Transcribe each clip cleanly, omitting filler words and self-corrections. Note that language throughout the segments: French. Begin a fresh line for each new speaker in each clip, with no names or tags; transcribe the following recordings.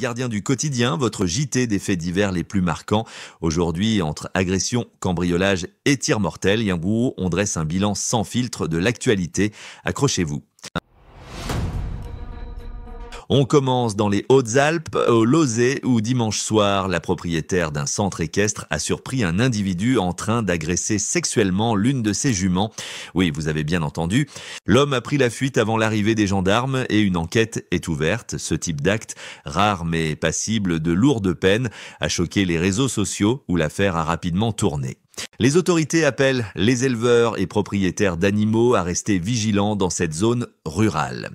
Gardien du quotidien, votre JT des faits divers les plus marquants. Aujourd'hui, entre agression, cambriolage et tir mortel, Yangbo, on dresse un bilan sans filtre de l'actualité. Accrochez-vous. On commence dans les Hautes-Alpes, au Lozé, où dimanche soir, la propriétaire d'un centre équestre a surpris un individu en train d'agresser sexuellement l'une de ses juments. Oui, vous avez bien entendu. L'homme a pris la fuite avant l'arrivée des gendarmes et une enquête est ouverte. Ce type d'acte, rare mais passible de lourdes peines, a choqué les réseaux sociaux où l'affaire a rapidement tourné. Les autorités appellent les éleveurs et propriétaires d'animaux à rester vigilants dans cette zone rurale.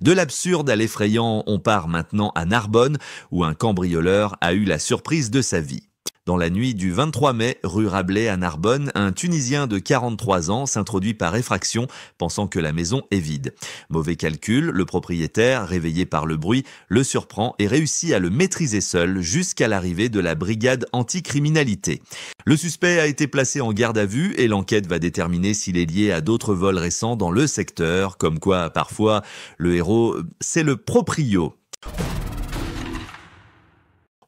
De l'absurde à l'effrayant, on part maintenant à Narbonne, où un cambrioleur a eu la surprise de sa vie. Dans la nuit du 23 mai, rue Rabelais à Narbonne, un Tunisien de 43 ans s'introduit par effraction, pensant que la maison est vide. Mauvais calcul, le propriétaire, réveillé par le bruit, le surprend et réussit à le maîtriser seul jusqu'à l'arrivée de la brigade anticriminalité. Le suspect a été placé en garde à vue et l'enquête va déterminer s'il est lié à d'autres vols récents dans le secteur, comme quoi parfois le héros, c'est le proprio.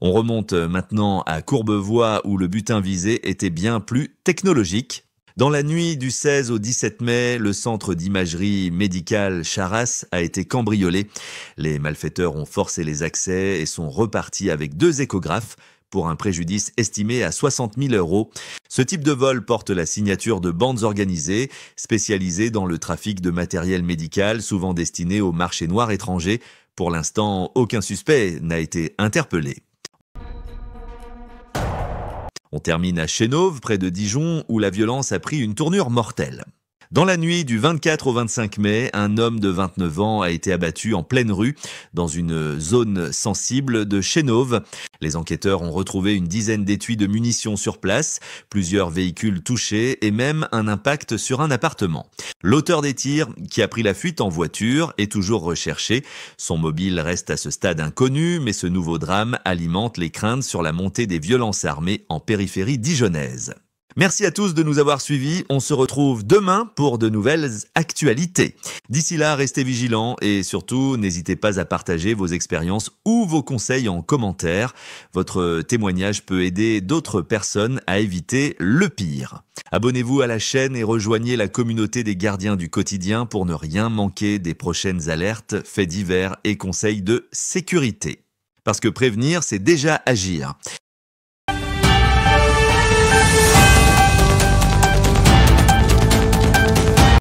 On remonte maintenant à Courbevoie où le butin visé était bien plus technologique. Dans la nuit du 16 au 17 mai, le centre d'imagerie médicale Charras a été cambriolé. Les malfaiteurs ont forcé les accès et sont repartis avec 2 échographes pour un préjudice estimé à 60 000 €. Ce type de vol porte la signature de bandes organisées, spécialisées dans le trafic de matériel médical, souvent destiné au marché noir étranger. Pour l'instant, aucun suspect n'a été interpellé. On termine à Chénauve, près de Dijon, où la violence a pris une tournure mortelle. Dans la nuit du 24 au 25 mai, un homme de 29 ans a été abattu en pleine rue, dans une zone sensible de Chénauve. Les enquêteurs ont retrouvé une dizaine d'étuis de munitions sur place, plusieurs véhicules touchés et même un impact sur un appartement. L'auteur des tirs, qui a pris la fuite en voiture, est toujours recherché. Son mobile reste à ce stade inconnu, mais ce nouveau drame alimente les craintes sur la montée des violences armées en périphérie dijonnaise. Merci à tous de nous avoir suivis. On se retrouve demain pour de nouvelles actualités. D'ici là, restez vigilants et surtout, n'hésitez pas à partager vos expériences ou vos conseils en commentaire. Votre témoignage peut aider d'autres personnes à éviter le pire. Abonnez-vous à la chaîne et rejoignez la communauté des gardiens du quotidien pour ne rien manquer des prochaines alertes, faits divers et conseils de sécurité. Parce que prévenir, c'est déjà agir.